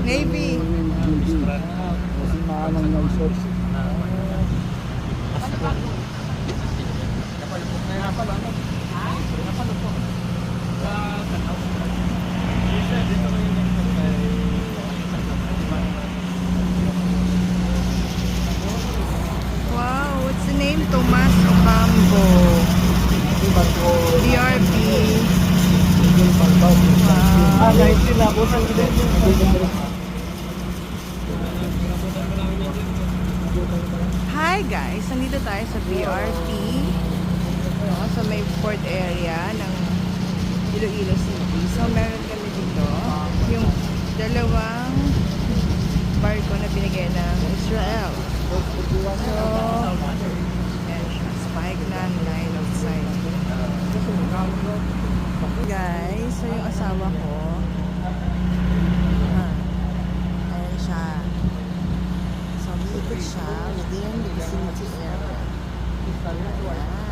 Navy. Kasi maanang nag-search. Wow, what's the name? Tomas Ocampo. DRP. Ah, 19 na ako sa Hi guys, nandito tayo sa BRP. Sa may port area ng Iloilo City. So meron kami dito yung dalawang barko na binigay ng Israel. So, ayan siya. Spike land, line of sight. Guys, so yung asawa ko, ayan siya. So, umiikot siya within the vicinity area. Ayan.